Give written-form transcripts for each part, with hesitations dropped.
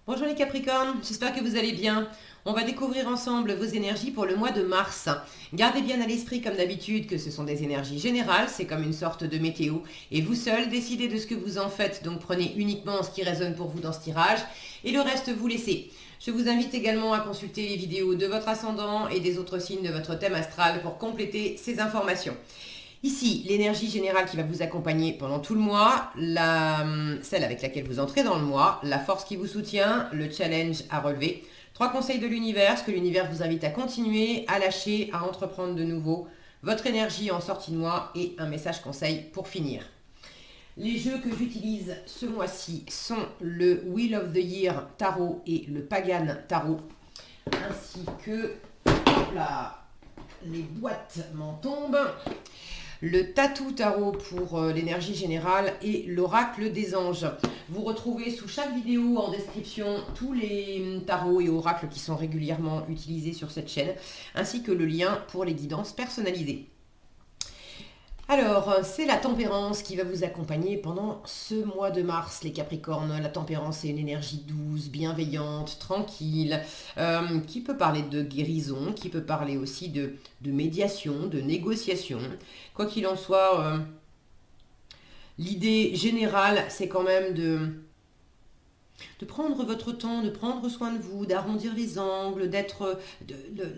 Bonjour les Capricornes, j'espère que vous allez bien. On va découvrir ensemble vos énergies pour le mois de mars. Gardez bien à l'esprit comme d'habitude que ce sont des énergies générales, c'est comme une sorte de météo et vous seul décidez de ce que vous en faites, donc prenez uniquement ce qui résonne pour vous dans ce tirage et le reste vous laissez. Je vous invite également à consulter les vidéos de votre ascendant et des autres signes de votre thème astral pour compléter ces informations. Ici, l'énergie générale qui va vous accompagner pendant tout le mois, celle avec laquelle vous entrez dans le mois, la force qui vous soutient, le challenge à relever. 3 conseils de l'univers, ce que l'univers vous invite à continuer, à lâcher, à entreprendre de nouveau. Votre énergie en sortie de mois et un message conseil pour finir. Les jeux que j'utilise ce mois-ci sont le Wheel of the Year Tarot et le Pagan Tarot, ainsi que les boîtes m'en tombent, le Tatou Tarot pour l'énergie générale et l'Oracle des Anges. Vous retrouvez sous chaque vidéo en description tous les tarots et oracles qui sont régulièrement utilisés sur cette chaîne, ainsi que le lien pour les guidances personnalisées. Alors, c'est la tempérance qui va vous accompagner pendant ce mois de mars, les Capricornes. La tempérance, c'est une énergie douce, bienveillante, tranquille, qui peut parler de guérison, qui peut parler aussi de médiation, de négociation. Quoi qu'il en soit, l'idée générale, c'est quand même de prendre votre temps, de prendre soin de vous, d'arrondir les angles, d'être...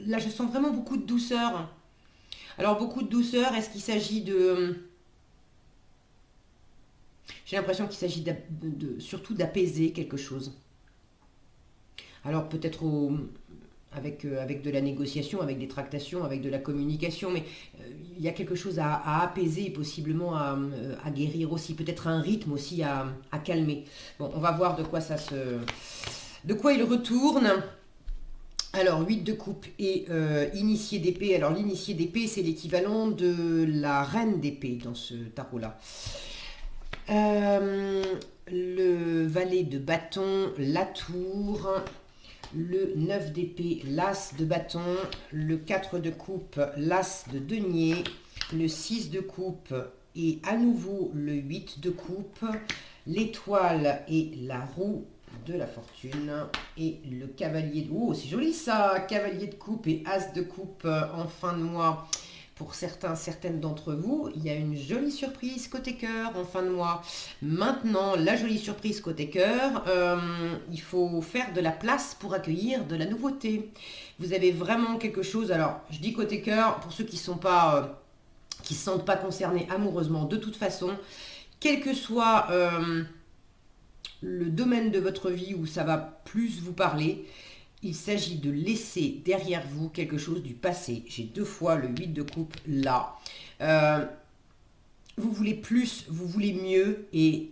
Là, je sens vraiment beaucoup de douceur. Alors, beaucoup de douceur, est-ce qu'il s'agit de... J'ai l'impression qu'il s'agit surtout d'apaiser quelque chose. Alors, peut-être avec de la négociation, avec des tractations, avec de la communication, mais il y a quelque chose à apaiser, possiblement à guérir aussi, peut-être un rythme aussi à calmer. Bon, on va voir de quoi il retourne. Alors, 8 de coupe et initié d'épée. Alors, l'initié d'épée, c'est l'équivalent de la reine d'épée dans ce tarot-là. Le valet de bâton, la tour, le 9 d'épée, l'as de bâton, le 4 de coupe, l'as de denier, le 6 de coupe et à nouveau le 8 de coupe, l'étoile et la roue de la fortune et le cavalier de... Oh, c'est joli ça, cavalier de coupe et as de coupe en fin de mois. Pour certaines d'entre vous, il y a une jolie surprise côté cœur en fin de mois. Maintenant, la jolie surprise côté cœur, il faut faire de la place pour accueillir de la nouveauté. Vous avez vraiment quelque chose, alors je dis côté cœur, pour ceux qui sont pas, qui ne se sentent pas concernés amoureusement, de toute façon, quel que soit le domaine de votre vie où ça va plus vous parler, il s'agit de laisser derrière vous quelque chose du passé. J'ai 2 fois le 8 de coupe là. Vous voulez plus, vous voulez mieux et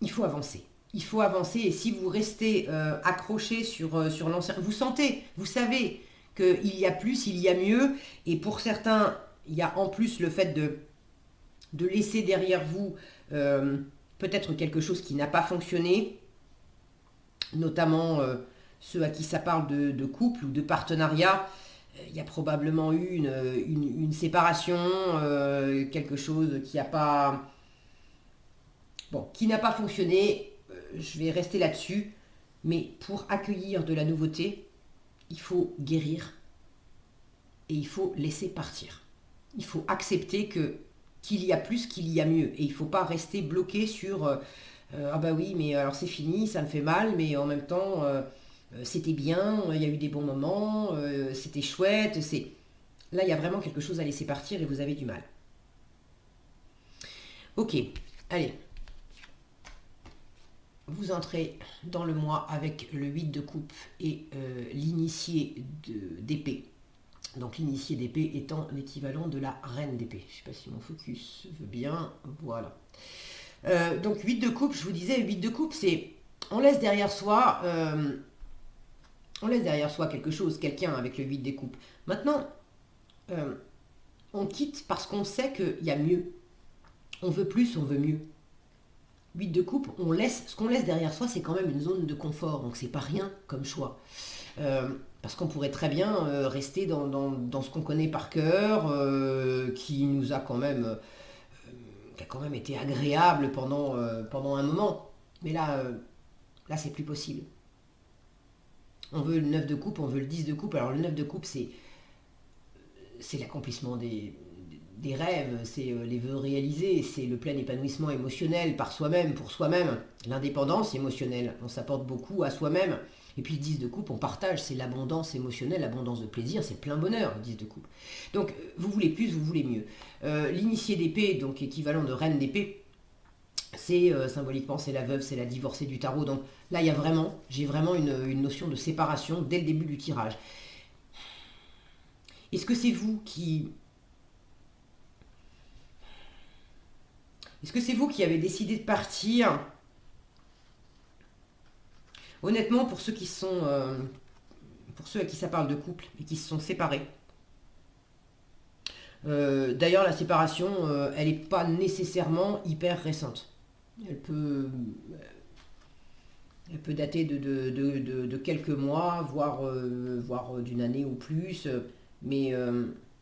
il faut avancer. Il faut avancer et si vous restez accroché sur l'ancien, vous sentez, vous savez qu'il y a plus, il y a mieux et pour certains, il y a en plus le fait de laisser derrière vous peut-être quelque chose qui n'a pas fonctionné, notamment ceux à qui ça parle de couple ou de partenariat. Il y a probablement eu une séparation, quelque chose qui n'a pas, bon, qui n'a pas fonctionné. Je vais rester là-dessus. Mais pour accueillir de la nouveauté, il faut guérir et il faut laisser partir. Il faut accepter qu'il y a plus, qu'il y a mieux. Et il ne faut pas rester bloqué sur ah bah oui, mais alors c'est fini, ça me fait mal, mais en même temps, c'était bien, il y a eu des bons moments, c'était chouette. Là, il y a vraiment quelque chose à laisser partir et vous avez du mal. Ok, allez. Vous entrez dans le mois avec le 8 de coupe et l'initié d'épée. Donc l'initié d'épée étant l'équivalent de la reine d'épée. Je ne sais pas si mon focus veut bien. Voilà. Donc 8 de coupe, je vous disais, 8 de coupe, c'est... On laisse derrière soi... quelque chose, quelqu'un avec le 8 des coupes. Maintenant, on quitte parce qu'on sait qu'il y a mieux. On veut plus, on veut mieux. 8 de coupe, ce qu'on laisse derrière soi, c'est quand même une zone de confort. Donc c'est pas rien comme choix. Parce qu'on pourrait très bien rester dans ce qu'on connaît par cœur, qui nous a quand même, qui a quand même été agréable pendant un moment. Mais là, Là, c'est plus possible. On veut le 9 de coupe, on veut le 10 de coupe. Alors le 9 de coupe, c'est l'accomplissement des rêves, c'est les vœux réalisés, c'est le plein épanouissement émotionnel par soi-même, pour soi-même. L'indépendance émotionnelle, on s'apporte beaucoup à soi-même. Et puis le 10 de coupe, on partage, c'est l'abondance émotionnelle, l'abondance de plaisir, c'est plein bonheur, le 10 de coupe. Donc, vous voulez plus, vous voulez mieux. L'initié d'épée, donc équivalent de reine d'épée, c'est symboliquement, c'est la veuve, c'est la divorcée du tarot. Donc là, j'ai vraiment une notion de séparation dès le début du tirage. Est-ce que c'est vous qui... Est-ce que c'est vous qui avez décidé de partir? Honnêtement, pour ceux pour ceux à qui ça parle de couple et qui se sont séparés. D'ailleurs, la séparation, elle n'est pas nécessairement hyper récente. Elle peut dater de quelques mois, voire d'une année ou plus. Mais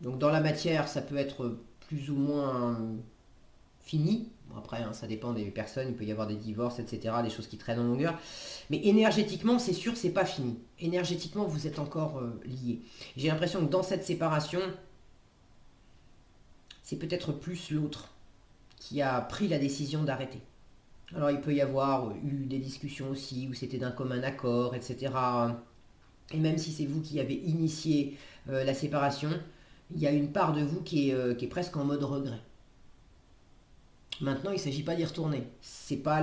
donc dans la matière, ça peut être plus ou moins fini. Bon, après, hein, ça dépend des personnes, il peut y avoir des divorces, etc., des choses qui traînent en longueur. Mais énergétiquement, c'est sûr, c'est pas fini. Énergétiquement, vous êtes encore liés. J'ai l'impression que dans cette séparation, c'est peut-être plus l'autre qui a pris la décision d'arrêter. Alors il peut y avoir eu des discussions aussi où c'était d'un commun accord, etc. Et même si c'est vous qui avez initié la séparation, il y a une part de vous qui est presque en mode regret. Maintenant, il ne s'agit pas d'y retourner. C'est pas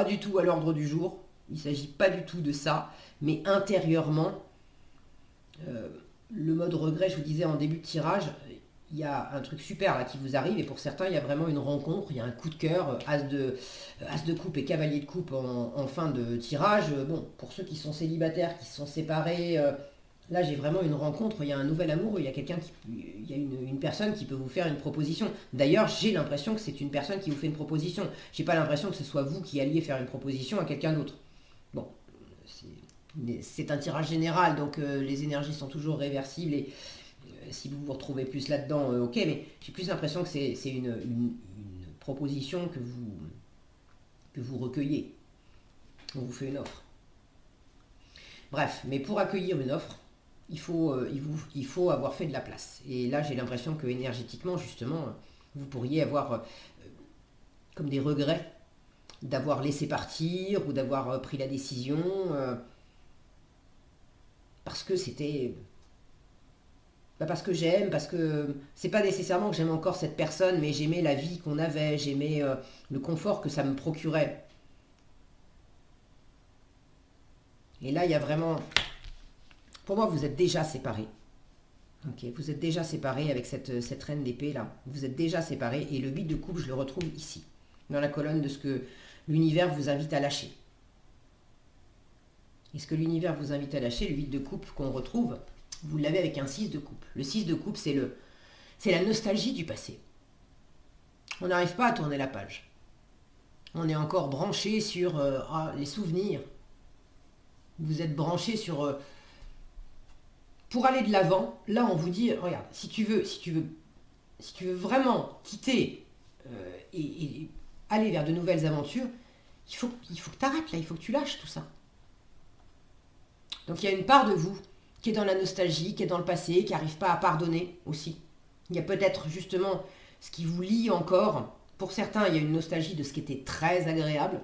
du tout à l'ordre du jour. Il ne s'agit pas du tout de ça. Mais intérieurement, le mode regret, je vous disais en début de tirage, il y a un truc super là qui vous arrive et pour certains, il y a vraiment une rencontre, il y a un coup de cœur, as de coupe et cavalier de coupe en fin de tirage. Bon, pour ceux qui sont célibataires, qui se sont séparés, là j'ai vraiment une rencontre, il y a un nouvel amour, il y a il y a une personne qui peut vous faire une proposition. D'ailleurs, j'ai l'impression que c'est une personne qui vous fait une proposition. J'ai pas l'impression que ce soit vous qui alliez faire une proposition à quelqu'un d'autre. Bon, c'est un tirage général, donc les énergies sont toujours réversibles et si vous vous retrouvez plus là-dedans, ok, mais j'ai plus l'impression que c'est une proposition que vous recueillez. On vous fait une offre. Bref, mais pour accueillir une offre, il faut avoir fait de la place. Et là, j'ai l'impression que énergétiquement, justement, vous pourriez avoir comme des regrets d'avoir laissé partir ou d'avoir pris la décision parce que c'était... parce que j'aime, parce que c'est pas nécessairement que j'aimais encore cette personne, mais j'aimais la vie qu'on avait, j'aimais le confort que ça me procurait. Et là, il y a vraiment... Pour moi, vous êtes déjà séparés. Ok, vous êtes déjà séparés avec cette reine d'épée là. Vous êtes déjà séparés et le 8 de coupe, je le retrouve ici, dans la colonne de ce que l'univers vous invite à lâcher. Et ce que l'univers vous invite à lâcher, le 8 de coupe qu'on retrouve, vous l'avez avec un 6 de coupe. Le 6 de coupe, c'est la nostalgie du passé. On n'arrive pas à tourner la page. On est encore branché sur les souvenirs. Vous êtes branché sur... pour aller de l'avant, là on vous dit, regarde, si tu veux vraiment quitter et aller vers de nouvelles aventures, il faut que tu arrêtes là, il faut que tu lâches tout ça. Donc il y a une part de vous qui est dans la nostalgie, qui est dans le passé, qui n'arrive pas à pardonner aussi. Il y a peut-être justement ce qui vous lie encore. Pour certains, il y a une nostalgie de ce qui était très agréable.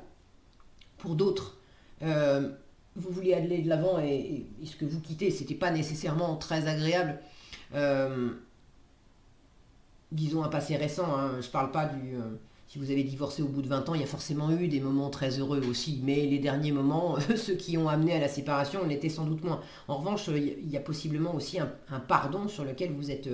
Pour d'autres, vous vouliez aller de l'avant et ce que vous quittez, c'était pas nécessairement très agréable. Disons un passé récent, hein, je parle pas du... si vous avez divorcé au bout de 20 ans, il y a forcément eu des moments très heureux aussi, mais les derniers moments, ceux qui ont amené à la séparation, l'étaient sans doute moins. En revanche, il y a possiblement aussi un pardon sur lequel vous êtes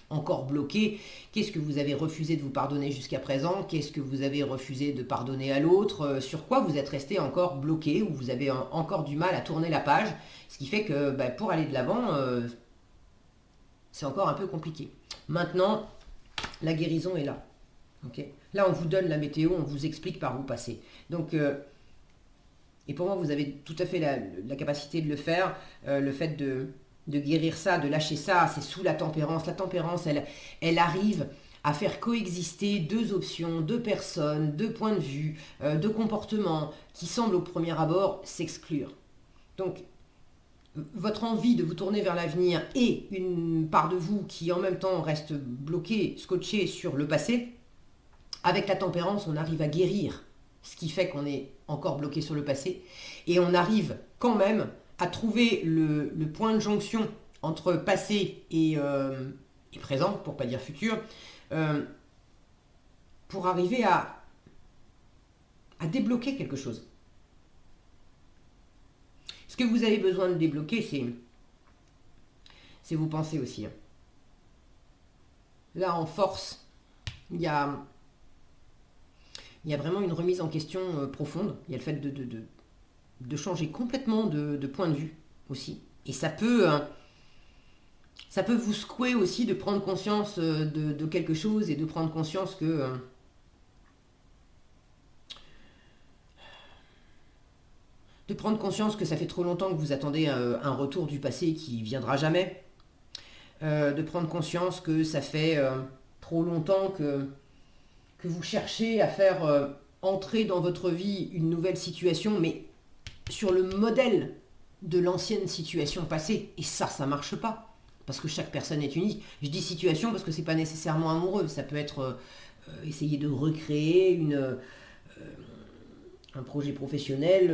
encore bloqué. Qu'est-ce que vous avez refusé de vous pardonner jusqu'à présent? Qu'est-ce que vous avez refusé de pardonner à l'autre? Sur quoi vous êtes resté encore bloqué ou vous avez encore du mal à tourner la page? Ce qui fait que pour aller de l'avant, c'est encore un peu compliqué. Maintenant, la guérison est là. Okay. Là, on vous donne la météo, on vous explique par où passer. Donc, et pour moi, vous avez tout à fait la capacité de le faire. Le fait de guérir ça, de lâcher ça, c'est sous la tempérance. La tempérance, elle arrive à faire coexister deux options, deux personnes, deux points de vue, deux comportements qui semblent au premier abord s'exclure. Donc, votre envie de vous tourner vers l'avenir et une part de vous qui en même temps reste bloquée, scotchée sur le passé, avec la tempérance, on arrive à guérir ce qui fait qu'on est encore bloqué sur le passé et on arrive quand même à trouver le point de jonction entre passé et présent, pour pas dire futur, pour arriver à débloquer quelque chose. Ce que vous avez besoin de débloquer, c'est vos pensées aussi. Là, en force, il y a vraiment une remise en question profonde. Il y a le fait de changer complètement de point de vue aussi. Et ça peut vous secouer aussi de prendre conscience de quelque chose et de prendre conscience que... de prendre conscience que ça fait trop longtemps que vous attendez un retour du passé qui viendra jamais. De prendre conscience que ça fait trop longtemps que vous cherchez à faire entrer dans votre vie une nouvelle situation, mais sur le modèle de l'ancienne situation passée. Et ça marche pas. Parce que chaque personne est unique. Je dis situation parce que c'est pas nécessairement amoureux. Ça peut être essayer de recréer un projet professionnel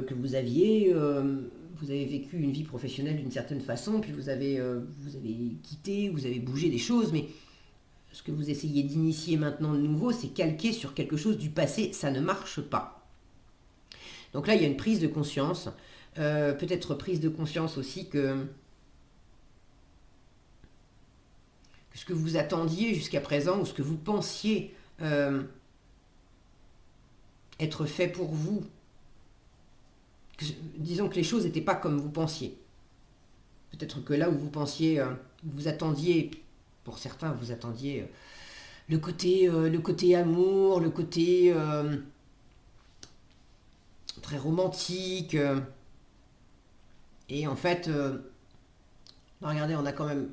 que vous aviez. Vous avez vécu une vie professionnelle d'une certaine façon, puis vous avez quitté, vous avez bougé des choses, mais ce que vous essayez d'initier maintenant de nouveau, c'est calquer sur quelque chose du passé, ça ne marche pas. Donc là, il y a une prise de conscience, peut-être prise de conscience aussi que ce que vous attendiez jusqu'à présent, ou ce que vous pensiez être fait pour vous, disons que les choses n'étaient pas comme vous pensiez. Peut-être que là où vous pensiez, vous attendiez, pour certains, vous attendiez le côté amour, le côté très romantique. Et en fait, regardez, on a quand même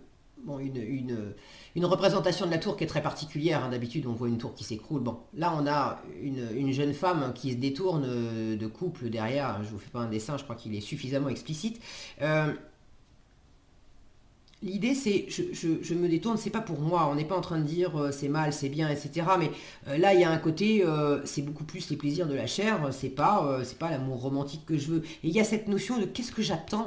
une représentation de la tour qui est très particulière. Hein. D'habitude, on voit une tour qui s'écroule. Bon, là, on a une jeune femme qui se détourne de couple derrière. Je vous fais pas un dessin, je crois qu'il est suffisamment explicite. L'idée, c'est, je me détourne, c'est pas pour moi. On n'est pas en train de dire c'est mal, c'est bien, etc. Mais là, il y a un côté, c'est beaucoup plus les plaisirs de la chair. C'est pas l'amour romantique que je veux. Et il y a cette notion de qu'est-ce que j'attends.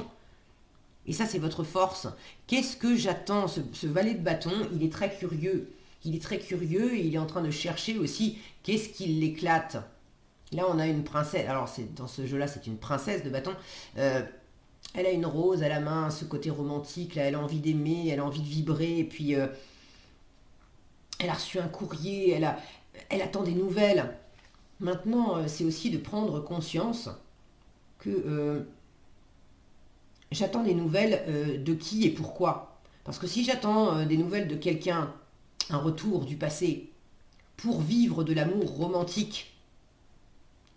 Et ça, c'est votre force. Qu'est-ce que j'attends? Ce valet de bâton, il est très curieux. Il est très curieux et il est en train de chercher aussi qu'est-ce qui l'éclate. Là, on a une princesse. Alors, dans ce jeu-là, c'est une princesse de bâton. Elle a une rose à la main, ce côté romantique. Là, elle a envie d'aimer, elle a envie de vibrer. Et puis, elle a reçu un courrier, elle attend des nouvelles. Maintenant, c'est aussi de prendre conscience que... j'attends des nouvelles de qui et pourquoi. Parce que si j'attends des nouvelles de quelqu'un, un retour du passé, pour vivre de l'amour romantique,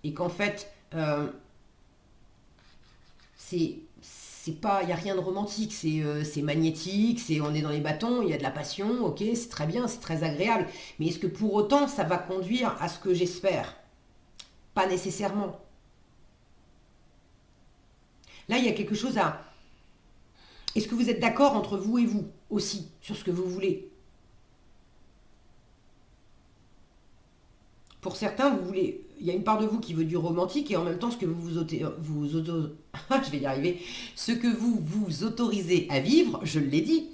et qu'en fait, c'est pas, il n'y a rien de romantique, c'est magnétique, on est dans les bâtons, il y a de la passion, ok, c'est très bien, c'est très agréable. Mais est-ce que pour autant, ça va conduire à ce que j'espère? Pas nécessairement. Là, il y a quelque chose à... Est-ce que vous êtes d'accord entre vous et vous aussi sur ce que vous voulez? Pour certains, vous voulez... Il y a une part de vous qui veut du romantique et en même temps, ce que je vais y arriver. Ce que vous vous autorisez à vivre, je l'ai dit,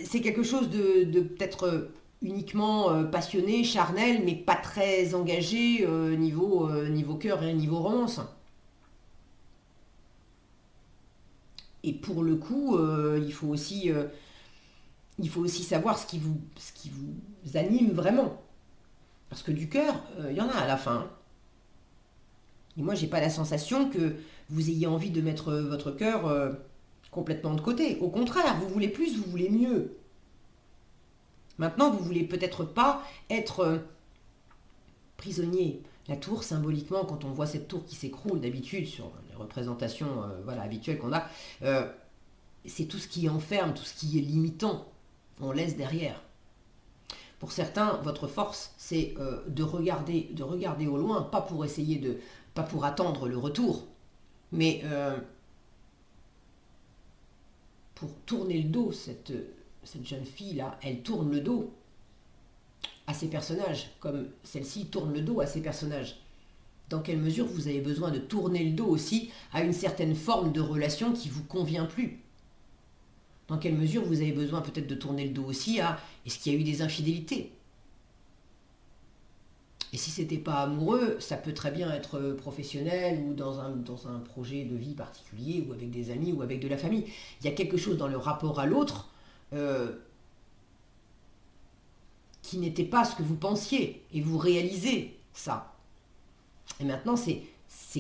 c'est quelque chose de peut-être uniquement passionné, charnel, mais pas très engagé niveau cœur et niveau romance. Et pour le coup, il faut aussi savoir ce qui vous anime vraiment. Parce que du cœur, il y en a à la fin. Et moi, j'ai pas la sensation que vous ayez envie de mettre votre cœur complètement de côté. Au contraire, vous voulez plus, vous voulez mieux. Maintenant, vous voulez peut-être pas être prisonnier. La tour, symboliquement, quand on voit cette tour qui s'écroule d'habitude sur les représentations habituelles qu'on a, c'est tout ce qui enferme, tout ce qui est limitant. On laisse derrière. Pour certains, votre force, c'est de regarder au loin, pas pour pas pour attendre le retour, mais pour tourner le dos. Cette jeune fille-là, elle tourne le dos à ses personnages, comme celle-ci tourne le dos à ses personnages. Dans quelle mesure vous avez besoin de tourner le dos aussi à une certaine forme de relation qui ne vous convient plus? Dans quelle mesure vous avez besoin peut-être de tourner le dos aussi à est-ce qu'il y a eu des infidélités? Et si c'était pas amoureux, ça peut très bien être professionnel ou dans un projet de vie particulier ou avec des amis ou avec de la famille. Il y a quelque chose dans le rapport à l'autre qui n'était pas ce que vous pensiez et vous réalisez ça. Et maintenant, c'est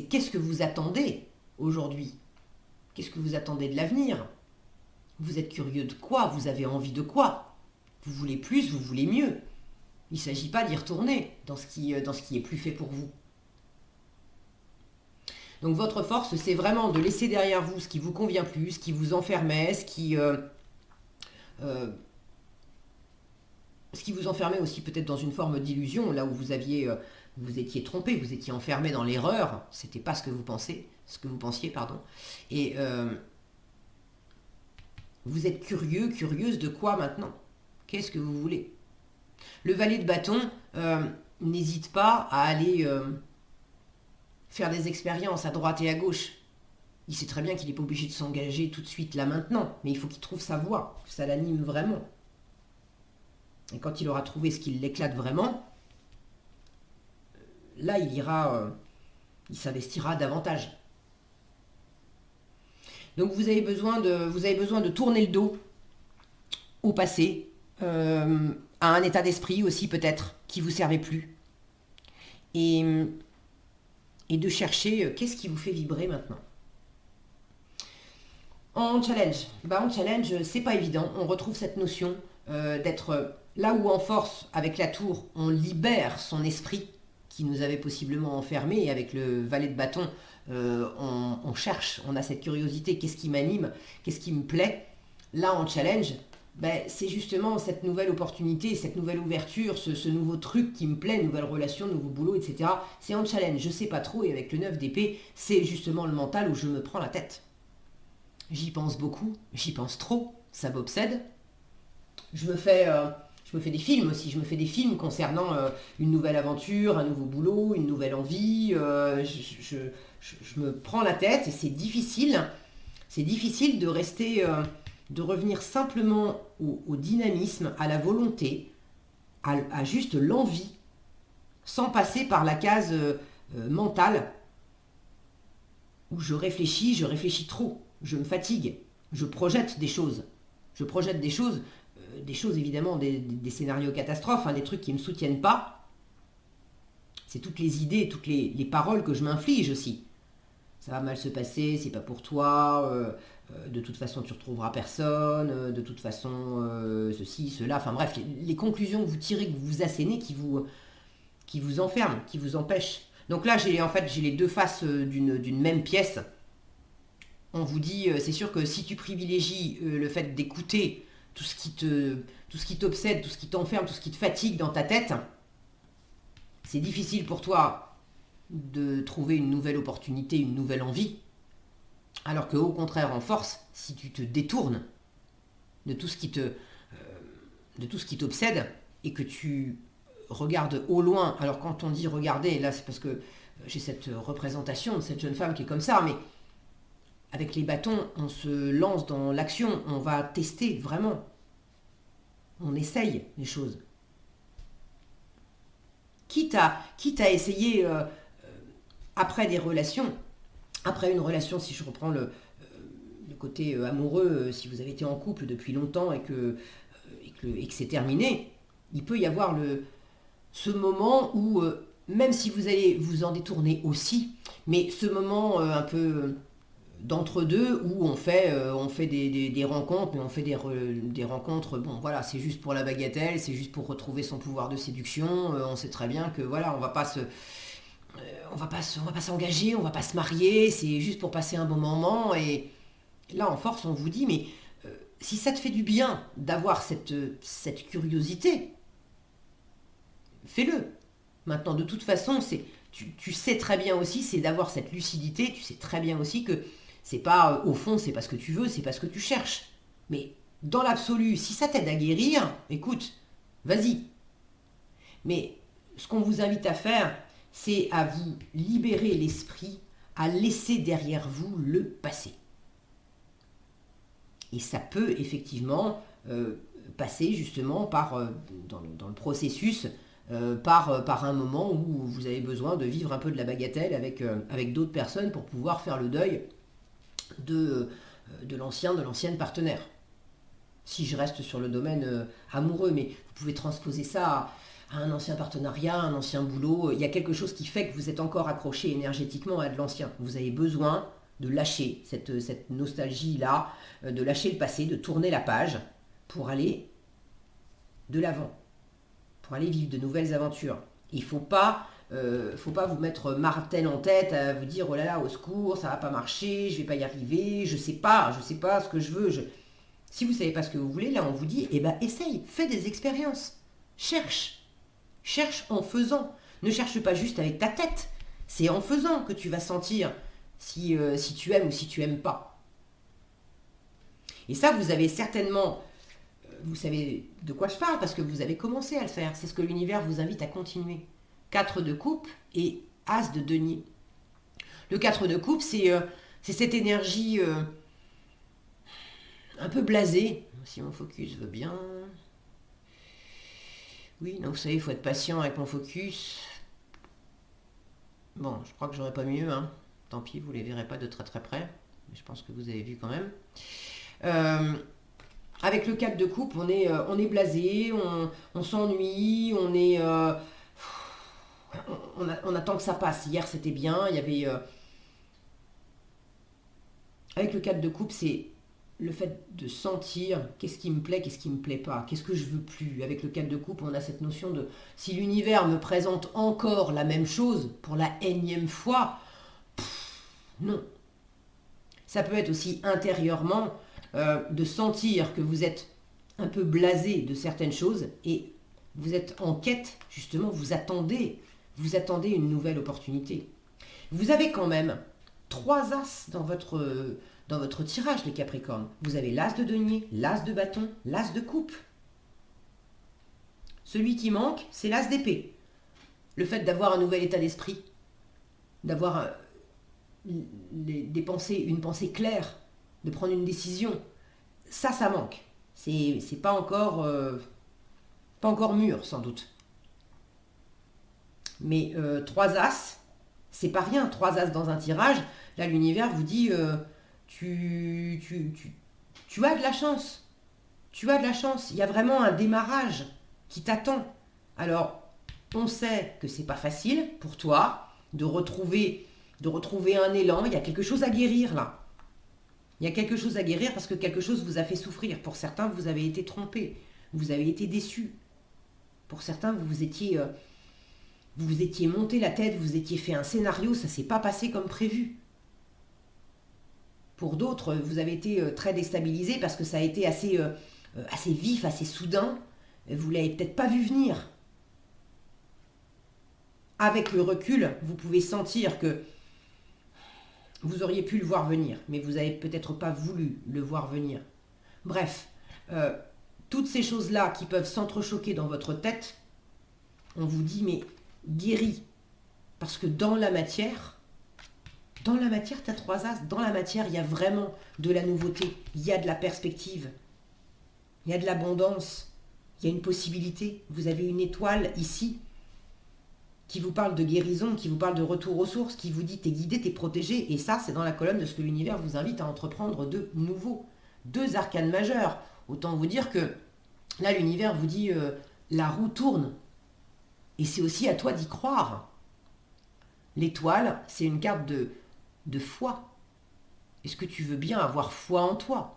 qu'est-ce que vous attendez aujourd'hui? Qu'est-ce que vous attendez de l'avenir? Vous êtes curieux de quoi? Vous avez envie de quoi? Vous voulez plus, vous voulez mieux. Il ne s'agit pas d'y retourner dans ce qui est plus fait pour vous. Donc votre force, c'est vraiment de laisser derrière vous ce qui vous convient plus, ce qui vous enfermait, ce qui vous enfermait aussi peut-être dans une forme d'illusion, là où vous étiez trompé, vous étiez enfermé dans l'erreur, c'était pas ce que vous pensiez, pardon. Et vous êtes curieuse de quoi maintenant? Qu'est-ce que vous voulez? Le valet de bâton n'hésite pas à aller faire des expériences à droite et à gauche. Il sait très bien qu'il n'est pas obligé de s'engager tout de suite là maintenant, mais il faut qu'il trouve sa voie, que ça l'anime vraiment. Et quand il aura trouvé ce qui l'éclate vraiment, là il s'investira davantage. Donc vous avez besoin de tourner le dos au passé, à un état d'esprit aussi peut-être qui vous servait plus, et de chercher qu'est-ce qui vous fait vibrer maintenant. En challenge, c'est pas évident. On retrouve cette notion d'être là où en force, avec la tour, on libère son esprit qui nous avait possiblement enfermé, et avec le valet de bâton, on cherche, on a cette curiosité, qu'est-ce qui m'anime, qu'est-ce qui me plaît. Là en challenge, c'est justement cette nouvelle opportunité, cette nouvelle ouverture, ce nouveau truc qui me plaît, nouvelle relation, nouveau boulot, etc. C'est en challenge, je sais pas trop, et avec le 9 d'épée, c'est justement le mental où je me prends la tête. J'y pense beaucoup, j'y pense trop, ça m'obsède. Je me fais des films aussi, je me fais des films concernant une nouvelle aventure, un nouveau boulot, une nouvelle envie. Je me prends la tête et c'est difficile de rester, de revenir simplement au dynamisme, à la volonté, à juste l'envie, sans passer par la case mentale où je réfléchis trop, je me fatigue, je projette des choses. Des choses évidemment, des scénarios catastrophes, des trucs qui ne me soutiennent pas. C'est toutes les idées, toutes les paroles que je m'inflige aussi. Ça va mal se passer, c'est pas pour toi, de toute façon tu retrouveras personne, de toute façon ceci, cela, enfin bref, les conclusions que vous tirez, que vous vous assénez, qui vous enferment, qui vous empêchent. Donc là j'ai les deux faces d'une même pièce. On vous dit, c'est sûr que si tu privilégies le fait d'écouter tout ce qui t'obsède, tout ce qui t'enferme, tout ce qui te fatigue dans ta tête, c'est difficile pour toi de trouver une nouvelle opportunité, une nouvelle envie, alors que au contraire, en force, si tu te détournes de tout ce qui t'obsède et que tu regardes au loin, alors quand on dit regarder, là c'est parce que j'ai cette représentation de cette jeune femme qui est comme ça, mais avec les bâtons, on se lance dans l'action, on va tester vraiment. On essaye les choses. Quitte à essayer après des relations, après une relation, si je reprends le côté amoureux, si vous avez été en couple depuis longtemps et que c'est terminé, il peut y avoir ce moment où, même si vous allez vous en détourner aussi, mais ce moment un peu d'entre-deux où on fait des rencontres, mais on fait des rencontres, bon voilà, c'est juste pour la bagatelle, c'est juste pour retrouver son pouvoir de séduction, on sait très bien que voilà, on va pas s'engager, on va pas se marier, c'est juste pour passer un bon moment. Et là en force on vous dit, mais si ça te fait du bien d'avoir cette curiosité, fais-le. Maintenant, de toute façon, tu sais très bien aussi, c'est d'avoir cette lucidité, tu sais très bien aussi que c'est pas, au fond, c'est pas ce que tu veux, c'est pas ce que tu cherches. Mais dans l'absolu, si ça t'aide à guérir, écoute, vas-y. Mais ce qu'on vous invite à faire, c'est à vous libérer l'esprit, à laisser derrière vous le passé. Et ça peut effectivement passer justement par, dans le processus, par un moment où vous avez besoin de vivre un peu de la bagatelle avec d'autres personnes pour pouvoir faire le deuil de l'ancienne partenaire. Si je reste sur le domaine amoureux, mais vous pouvez transposer ça à un ancien partenariat, un ancien boulot. Il y a quelque chose qui fait que vous êtes encore accroché énergétiquement à de l'ancien. Vous avez besoin de lâcher cette nostalgie-là, de lâcher le passé, de tourner la page pour aller de l'avant, pour aller vivre de nouvelles aventures. Il ne faut pas vous mettre martel en tête, à vous dire oh là là, au secours, ça va pas marcher, je vais pas y arriver, je sais pas ce que je veux. Si vous savez pas ce que vous voulez, là on vous dit, eh ben essaye, fais des expériences, cherche en faisant. Ne cherche pas juste avec ta tête, c'est en faisant que tu vas sentir si tu aimes ou si tu aimes pas. Et ça, vous avez certainement, vous savez de quoi je parle parce que vous avez commencé à le faire. C'est ce que l'univers vous invite à continuer. 4 de coupe et As de denier. Le 4 de coupe, c'est cette énergie un peu blasée. Si mon focus veut bien. Oui, donc vous savez, il faut être patient avec mon focus. Bon, je crois que j'aurais pas mieux. Hein. Tant pis, vous ne les verrez pas de très très près. Mais je pense que vous avez vu quand même. Avec le 4 de coupe, on est blasé, on s'ennuie, on attend que ça passe. Hier, c'était bien. Il y avait... Avec le 4 de coupe, c'est le fait de sentir qu'est-ce qui me plaît, qu'est-ce qui me plaît pas, qu'est-ce que je veux plus. Avec le 4 de coupe, on a cette notion de si l'univers me présente encore la même chose pour la énième fois, non. Ça peut être aussi intérieurement de sentir que vous êtes un peu blasé de certaines choses et vous êtes en quête, justement, vous attendez une nouvelle opportunité. Vous avez quand même 3 as dans votre tirage, les Capricornes. Vous avez l'as de denier, l'as de bâton, l'as de coupe. Celui qui manque, c'est l'as d'épée. Le fait d'avoir un nouvel état d'esprit, d'avoir une pensée claire, de prendre une décision, ça manque. C'est pas encore mûr, sans doute. Mais 3 as, c'est pas rien. 3 as dans un tirage, là l'univers vous dit tu as de la chance. Tu as de la chance. Il y a vraiment un démarrage qui t'attend. Alors, on sait que c'est pas facile pour toi de retrouver un élan. Il y a quelque chose à guérir là. Il y a quelque chose à guérir parce que quelque chose vous a fait souffrir. Pour certains, vous avez été trompés. Vous avez été déçus. Pour certains, vous vous étiez monté la tête, vous étiez fait un scénario, ça ne s'est pas passé comme prévu. Pour d'autres, vous avez été très déstabilisé parce que ça a été assez vif, assez soudain. Vous ne l'avez peut-être pas vu venir. Avec le recul, vous pouvez sentir que vous auriez pu le voir venir, mais vous n'avez peut-être pas voulu le voir venir. Bref, toutes ces choses-là qui peuvent s'entrechoquer dans votre tête, on vous dit, mais guéris. Parce que dans la matière, tu as 3 as. Dans la matière, il y a vraiment de la nouveauté. Il y a de la perspective. Il y a de l'abondance. Il y a une possibilité. Vous avez une étoile ici qui vous parle de guérison, qui vous parle de retour aux sources, qui vous dit t'es guidé, t'es protégé. Et ça, c'est dans la colonne de ce que l'univers vous invite à entreprendre de nouveau. 2 arcanes majeures. Autant vous dire que là, l'univers vous dit la roue tourne. Et c'est aussi à toi d'y croire. L'étoile, c'est une carte de foi. Est-ce que tu veux bien avoir foi en toi?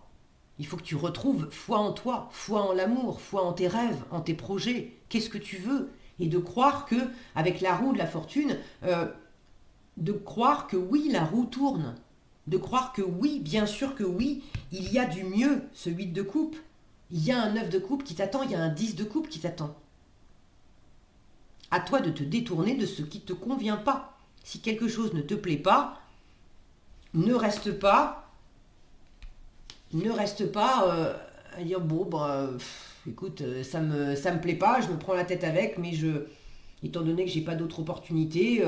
Il faut que tu retrouves foi en toi, foi en l'amour, foi en tes rêves, en tes projets. Qu'est-ce que tu veux? Et de croire que, avec la roue de la fortune, de croire que oui, la roue tourne. De croire que oui, bien sûr que oui, il y a du mieux, ce 8 de coupe. Il y a un 9 de coupe qui t'attend, il y a un 10 de coupe qui t'attend. à toi de te détourner de ce qui ne te convient pas. Si quelque chose ne te plaît pas, ne reste pas à dire bon bah écoute ça me plaît pas, je me prends la tête avec, mais étant donné que j'ai pas d'autres opportunités,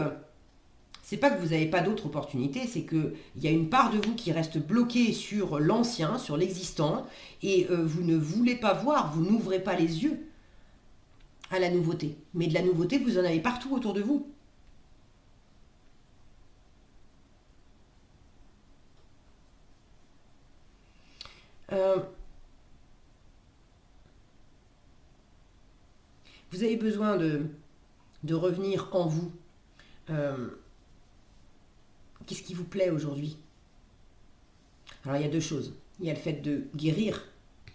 c'est pas que vous n'avez pas d'autres opportunités, c'est que il y a une part de vous qui reste bloquée sur l'ancien, sur l'existant, et vous ne voulez pas voir, vous n'ouvrez pas les yeux à la nouveauté. Mais de la nouveauté, vous en avez partout autour de vous. Euh, vous avez besoin de revenir en vous. Euh, Qu'est-ce qui vous plaît aujourd'hui? Alors il y a deux choses. Il y a le fait de guérir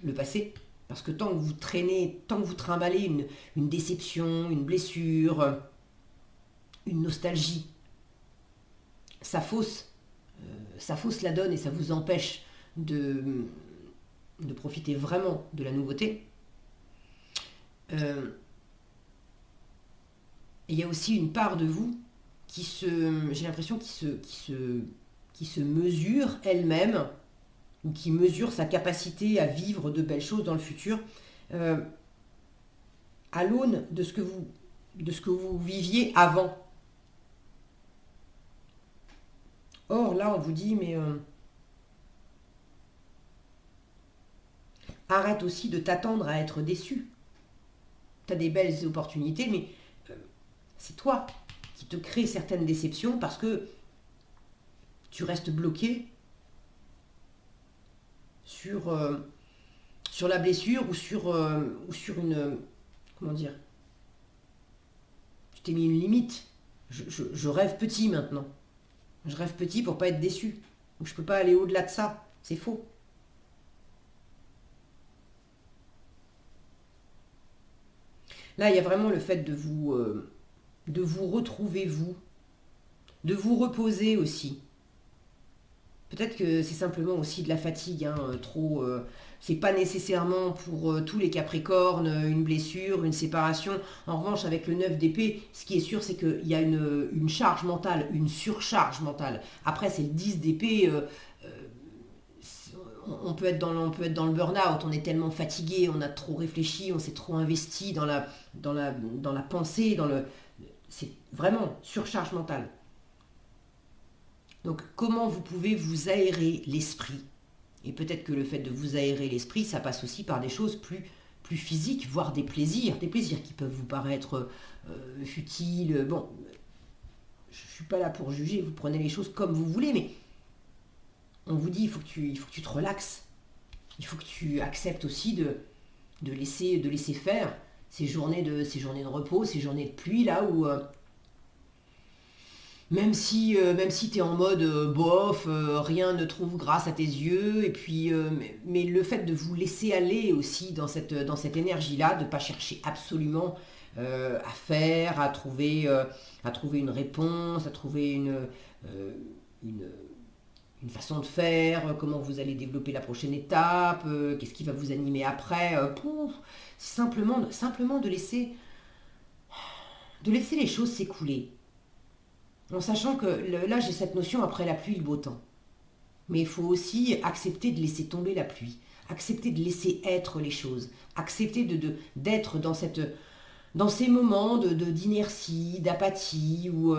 le passé, parce que tant que vous traînez, tant que vous trimballez une déception, une blessure, une nostalgie, ça fausse, ça fausse la donne et ça vous empêche de profiter vraiment de la nouveauté. Euh, et il y a aussi une part de vous j'ai l'impression, qui se mesure elle-même, ou qui mesure sa capacité à vivre de belles choses dans le futur, euh, à l'aune de ce que vous viviez avant. Or, là, on vous dit, mais arrête aussi de t'attendre à être déçu. Tu as des belles opportunités, mais euh, c'est toi qui te crée certaines déceptions parce que tu restes bloqué sur, sur la blessure ou sur une... Comment dire? Tu t'es mis une limite. Je rêve petit maintenant. Je rêve petit pour pas être déçu. Donc je peux pas aller au-delà de ça. C'est faux. Là, il y a vraiment le fait de vous retrouver vous, de vous reposer aussi. Peut-être que c'est simplement aussi de la fatigue, hein, trop. C'est pas nécessairement pour tous les Capricornes une blessure, une séparation. En revanche, avec le 9 d'épée, ce qui est sûr, c'est qu'il y a une charge mentale, une surcharge mentale. Après, c'est le 10 d'épée. On peut être dans le burn-out, on est tellement fatigué, on a trop réfléchi, on s'est trop investi dans la pensée, c'est vraiment surcharge mentale. Donc comment vous pouvez vous aérer l'esprit? Et peut-être que le fait de vous aérer l'esprit, ça passe aussi par des choses plus physiques, voire des plaisirs qui peuvent vous paraître futiles. Bon, je ne suis pas là pour juger, vous prenez les choses comme vous voulez, mais on vous dit il faut que tu te relaxes. Il faut que tu acceptes aussi de laisser faire ces journées de repos, ces journées de pluie là où même si tu es en mode bof, rien ne trouve grâce à tes yeux, et puis mais le fait de vous laisser aller aussi dans cette énergie-là, de ne pas chercher absolument à faire, à trouver une réponse, à trouver une, une façon de faire, comment vous allez développer la prochaine étape, qu'est-ce qui va vous animer après, simplement de laisser les choses s'écouler. En sachant que là j'ai cette notion après la pluie, le beau temps. Mais il faut aussi accepter de laisser tomber la pluie, accepter de laisser être les choses, accepter d'être dans ces moments d'inertie, d'apathie, où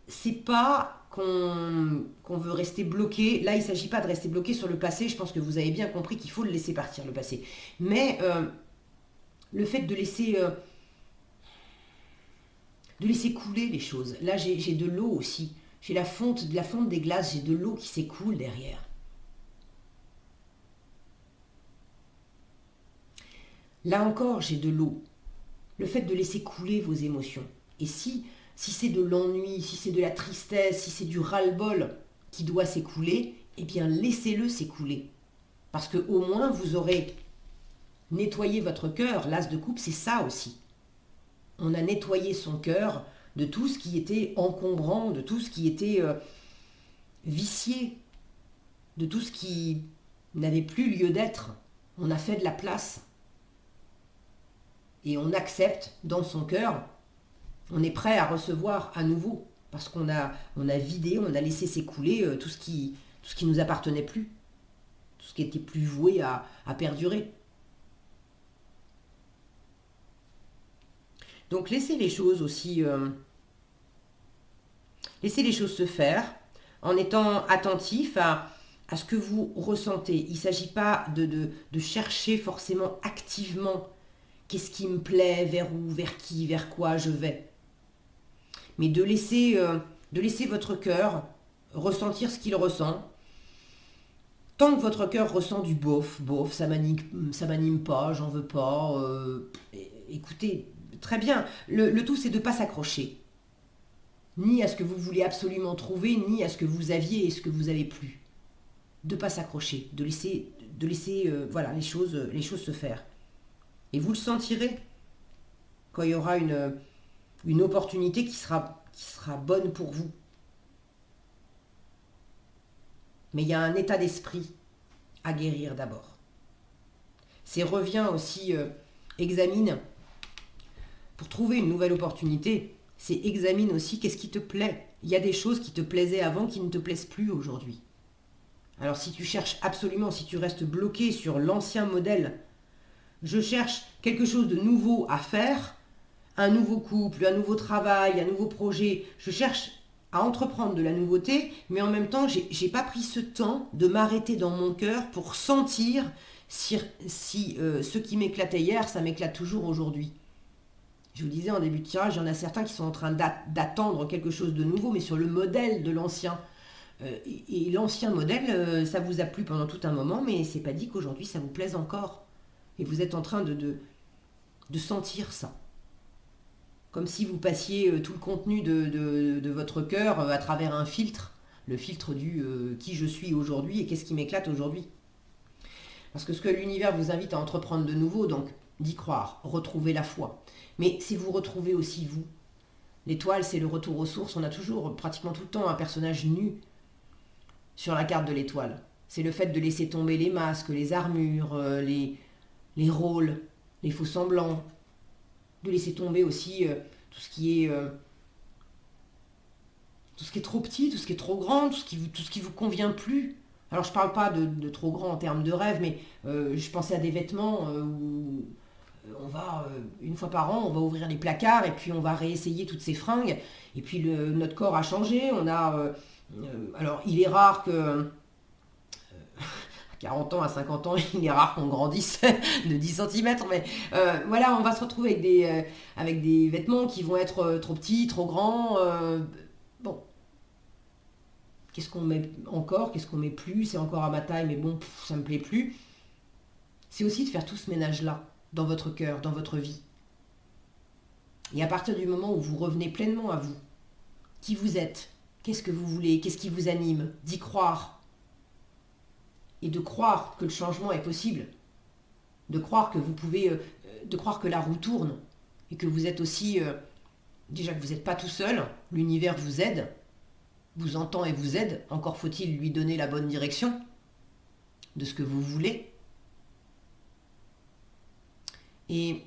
c'est pas qu'on veut rester bloqué. Là il ne s'agit pas de rester bloqué sur le passé, je pense que vous avez bien compris qu'il faut le laisser partir le passé. Mais le fait de laisser couler les choses. Là, j'ai de l'eau aussi. J'ai de la fonte des glaces, j'ai de l'eau qui s'écoule derrière. Là encore, j'ai de l'eau. Le fait de laisser couler vos émotions. Et si c'est de l'ennui, si c'est de la tristesse, si c'est du ras-le-bol qui doit s'écouler, eh bien laissez-le s'écouler. Parce que au moins vous aurez nettoyé votre cœur. L'as de coupe, c'est ça aussi. On a nettoyé son cœur de tout ce qui était encombrant, de tout ce qui était vicié, de tout ce qui n'avait plus lieu d'être. On a fait de la place et on accepte dans son cœur On est prêt à recevoir à nouveau parce on a vidé, on a laissé s'écouler tout ce qui nous appartenait plus, tout ce qui était plus voué à perdurer. Donc laissez les choses aussi, laissez les choses se faire en étant attentif à ce que vous ressentez. Il ne s'agit pas de chercher forcément activement qu'est-ce qui me plaît, vers où, vers qui, vers quoi je vais. Mais de laisser votre cœur ressentir ce qu'il ressent. Tant que votre cœur ressent du bof, bof, ça m'anime pas, j'en veux pas, écoutez, très bien. Le tout, c'est de ne pas s'accrocher. Ni à ce que vous voulez absolument trouver, ni à ce que vous aviez et ce que vous avez plus. De ne pas s'accrocher, de laisser voilà, les choses se faire. Et vous le sentirez quand il y aura une opportunité qui sera bonne pour vous. Mais il y a un état d'esprit à guérir d'abord. C'est reviens aussi, examine, pour trouver une nouvelle opportunité, c'est examine aussi qu'est-ce qui te plaît. Il y a des choses qui te plaisaient avant qui ne te plaisent plus aujourd'hui. Alors si tu cherches absolument, si tu restes bloqué sur l'ancien modèle, je cherche quelque chose de nouveau à faire, un nouveau couple, un nouveau travail, un nouveau projet, je cherche à entreprendre de la nouveauté, mais en même temps, j'ai pas pris ce temps de m'arrêter dans mon cœur pour sentir si ce qui m'éclatait hier, ça m'éclate toujours aujourd'hui. Je vous disais en début de tirage, il y en a certains qui sont en train d'attendre quelque chose de nouveau, mais sur le modèle de l'ancien. Et l'ancien modèle, ça vous a plu pendant tout un moment, mais c'est pas dit qu'aujourd'hui ça vous plaise encore. Et vous êtes en train de sentir ça. Comme si vous passiez tout le contenu de votre cœur à travers un filtre, le filtre du qui je suis aujourd'hui et qu'est-ce qui m'éclate aujourd'hui. Parce que ce que l'univers vous invite à entreprendre de nouveau, donc d'y croire, retrouver la foi. Mais c'est vous retrouver aussi vous. L'étoile, c'est le retour aux sources. On a toujours, pratiquement tout le temps, un personnage nu sur la carte de l'étoile. C'est le fait de laisser tomber les masques, les armures, les rôles, les faux semblants. De laisser tomber aussi tout ce qui est trop petit, tout ce qui est trop grand, tout ce qui vous convient plus. Alors je parle pas de trop grand en termes de rêve, mais je pensais à des vêtements où on va, une fois par an, on va ouvrir les placards et puis on va réessayer toutes ces fringues. Et puis notre corps a changé. On a, alors il est rare que 40 ans à 50 ans, il est rare qu'on grandisse de 10 cm, mais voilà, on va se retrouver avec des vêtements qui vont être trop petits, trop grands. Bon, qu'est-ce qu'on met encore, qu'est-ce qu'on met plus, c'est encore à ma taille, mais bon, ça me plaît plus. C'est aussi de faire tout ce ménage-là, dans votre cœur, dans votre vie. Et à partir du moment où vous revenez pleinement à vous, qui vous êtes, qu'est-ce que vous voulez, qu'est-ce qui vous anime, d'y croire, et de croire que le changement est possible, de croire que vous pouvez, de croire que la roue tourne, et que vous êtes aussi, déjà que vous n'êtes pas tout seul, l'univers vous aide, vous entend et vous aide, encore faut-il lui donner la bonne direction de ce que vous voulez. Et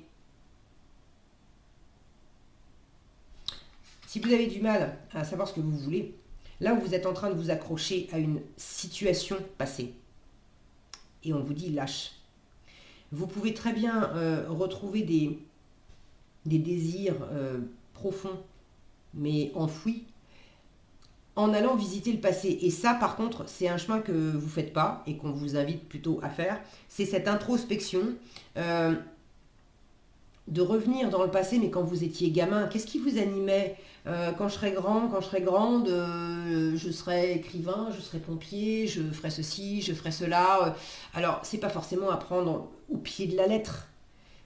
si vous avez du mal à savoir ce que vous voulez, là où vous êtes en train de vous accrocher à une situation passée, et on vous dit lâche. Vous pouvez très bien retrouver des désirs profonds, mais enfouis, en allant visiter le passé. Et ça, par contre, c'est un chemin que vous ne faites pas, et qu'on vous invite plutôt à faire. C'est cette introspection, de revenir dans le passé, mais quand vous étiez gamin, qu'est-ce qui vous animait quand je serai grand, quand je serai grande, je serai écrivain, je serai pompier, je ferai ceci, je ferai cela. Alors, c'est pas forcément à prendre au pied de la lettre,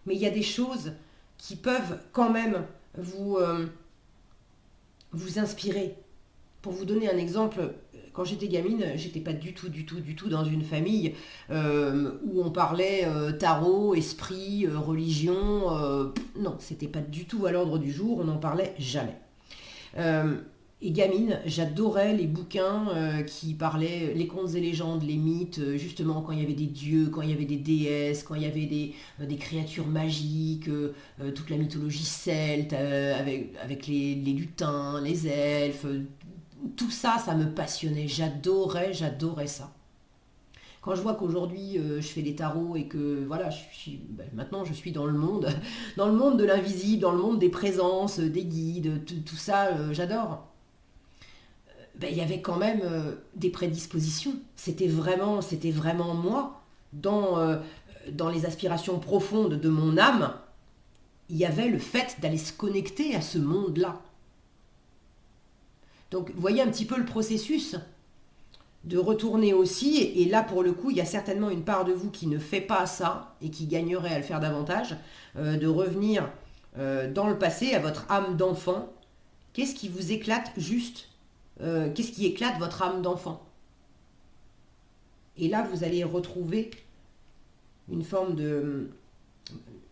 mais il y a des choses qui peuvent quand même vous inspirer. Pour vous donner un exemple, quand j'étais gamine, j'étais pas du tout dans une famille où on parlait tarot, esprit, religion. Non, c'était pas du tout à l'ordre du jour, on n'en parlait jamais. Et gamine, j'adorais les bouquins qui parlaient, les contes et légendes, les mythes, justement quand il y avait des dieux, quand il y avait des déesses, quand il y avait des créatures magiques, toute la mythologie celte, avec les lutins, les elfes, tout ça, ça me passionnait, j'adorais ça. Quand je vois qu'aujourd'hui je fais des tarots et que voilà, maintenant je suis dans le monde, dans le monde de l'invisible, dans le monde des présences, des guides, tout ça, j'adore. Ben, il y avait quand même des prédispositions. C'était vraiment moi, dans les aspirations profondes de mon âme, il y avait le fait d'aller se connecter à ce monde-là. Donc, vous voyez un petit peu le processus de retourner aussi, et là pour le coup, il y a certainement une part de vous qui ne fait pas ça et qui gagnerait à le faire davantage, de revenir dans le passé, à votre âme d'enfant. Qu'est-ce qui vous éclate juste qu'est-ce qui éclate votre âme d'enfant? Et là, vous allez retrouver une forme de...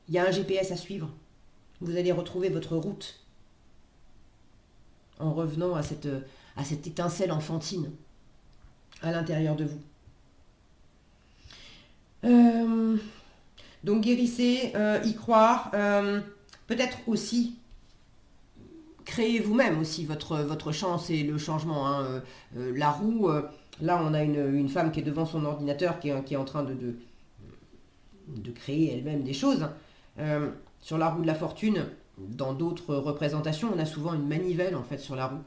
Il y a un GPS à suivre. Vous allez retrouver votre route en revenant à cette étincelle enfantine à l'intérieur de vous. Donc guérissez, y croire, peut-être aussi créez vous-même aussi votre chance et le changement. Hein. La roue, là on a une femme qui est devant son ordinateur qui est en train de créer elle-même des choses. Sur la roue de la fortune, dans d'autres représentations, on a souvent une manivelle en fait sur la roue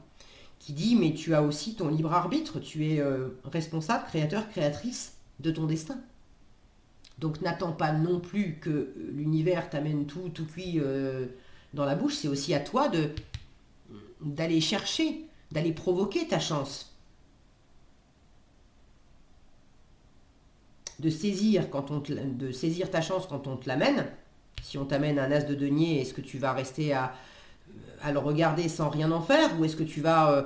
qui dit mais tu as aussi ton libre arbitre, tu es responsable, créateur, créatrice de ton destin. Donc n'attends pas non plus que l'univers t'amène tout cuit dans la bouche, c'est aussi à toi d'aller chercher, d'aller provoquer ta chance. De saisir ta chance quand on te l'amène. Si on t'amène un as de denier, est-ce que tu vas rester à le regarder sans rien en faire, ou est-ce que tu vas,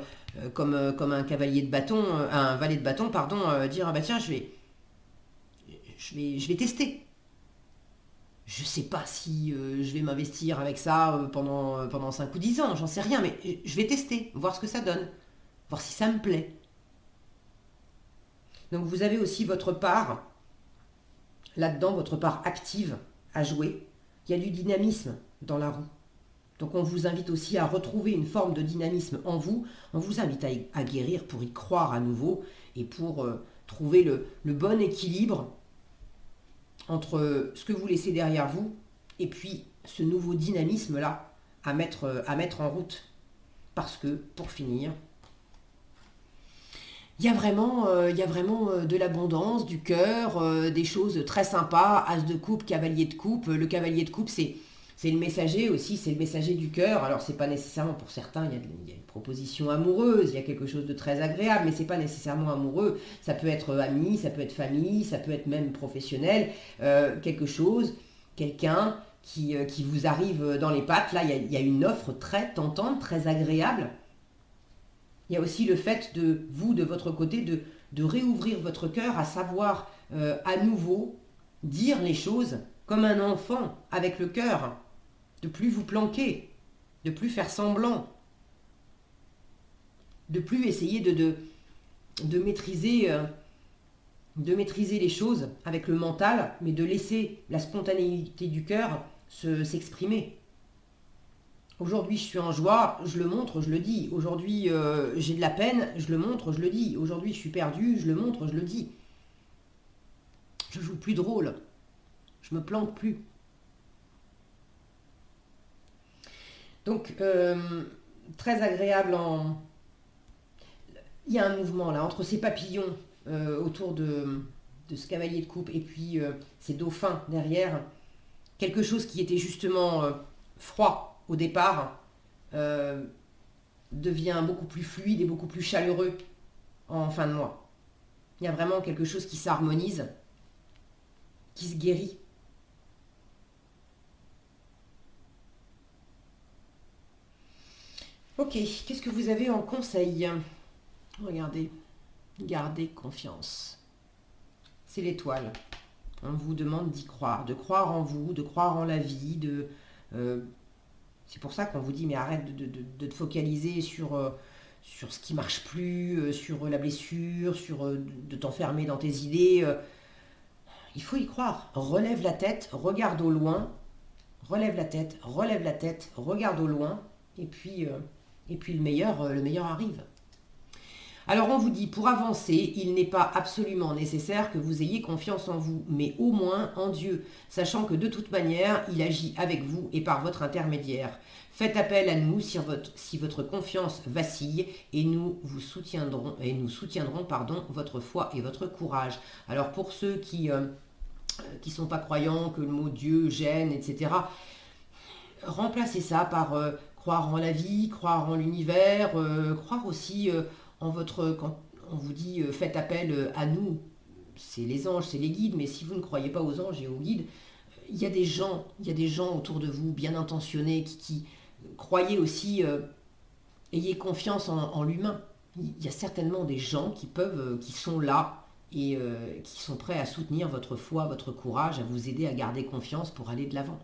comme un cavalier de bâton, un valet de bâton, pardon, dire ah bah tiens, je vais tester. Je sais pas si je vais m'investir avec ça pendant 5 ou 10 ans, j'en sais rien, mais je vais tester, voir ce que ça donne, voir si ça me plaît. Donc vous avez aussi votre part, là-dedans, votre part active à jouer. Il y a du dynamisme dans la roue. Donc on vous invite aussi à retrouver une forme de dynamisme en vous. On vous invite à guérir pour y croire à nouveau et pour trouver le bon équilibre entre ce que vous laissez derrière vous et puis ce nouveau dynamisme-là à mettre en route. Parce que, pour finir, il y a vraiment de l'abondance, du cœur, des choses très sympas. As de coupe, cavalier de coupe. Le cavalier de coupe, c'est le messager aussi, c'est le messager du cœur. Alors, c'est pas nécessairement pour certains, il y a une proposition amoureuse, il y a quelque chose de très agréable, mais c'est pas nécessairement amoureux. Ça peut être ami, ça peut être famille, ça peut être même professionnel. Quelque chose, quelqu'un qui vous arrive dans les pattes. Là, il y a une offre très tentante, très agréable. Il y a aussi le fait de votre côté, de réouvrir votre cœur, à savoir à nouveau dire les choses comme un enfant avec le cœur, de plus vous planquer, de plus faire semblant, de plus essayer de maîtriser les choses avec le mental, mais de laisser la spontanéité du cœur s'exprimer. Aujourd'hui, je suis en joie, je le montre, je le dis. Aujourd'hui, j'ai de la peine, je le montre, je le dis. Aujourd'hui, je suis perdu, je le montre, je le dis. Je joue plus de rôle. Je me planque plus. Donc, très agréable Il y a un mouvement là, entre ces papillons autour de ce cavalier de coupe et puis ces dauphins derrière. Quelque chose qui était justement froid au départ, devient beaucoup plus fluide et beaucoup plus chaleureux en fin de mois. Il y a vraiment quelque chose qui s'harmonise, qui se guérit. Ok, qu'est-ce que vous avez en conseil? Regardez, gardez confiance. C'est l'étoile. On vous demande d'y croire, de croire en vous, de croire en la vie, c'est pour ça qu'on vous dit, mais arrête de te focaliser sur sur ce qui marche plus, sur la blessure, sur de t'enfermer dans tes idées. Il faut y croire. Relève la tête, regarde au loin, relève la tête, regarde au loin, et puis le meilleur arrive. Alors on vous dit, pour avancer, il n'est pas absolument nécessaire que vous ayez confiance en vous, mais au moins en Dieu, sachant que de toute manière, il agit avec vous et par votre intermédiaire. Faites appel à nous si votre confiance vacille, et nous vous soutiendrons, votre foi et votre courage. Alors pour ceux qui sont pas croyants, que le mot Dieu gêne, etc., remplacez ça par croire en la vie, croire en l'univers, croire aussi en votre... Quand on vous dit faites appel à nous, c'est les anges, c'est les guides, mais si vous ne croyez pas aux anges et aux guides, il y a des gens autour de vous bien intentionnés qui croyez aussi, ayez confiance en l'humain. Il y a certainement des gens qui sont là et qui sont prêts à soutenir votre foi, votre courage, à vous aider à garder confiance pour aller de l'avant.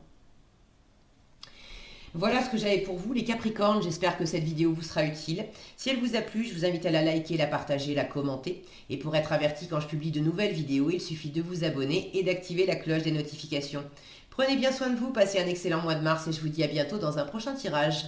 Voilà ce que j'avais pour vous les Capricornes, j'espère que cette vidéo vous sera utile. Si elle vous a plu, je vous invite à la liker, la partager, la commenter. Et pour être averti quand je publie de nouvelles vidéos, il suffit de vous abonner et d'activer la cloche des notifications. Prenez bien soin de vous, passez un excellent mois de mars et je vous dis à bientôt dans un prochain tirage.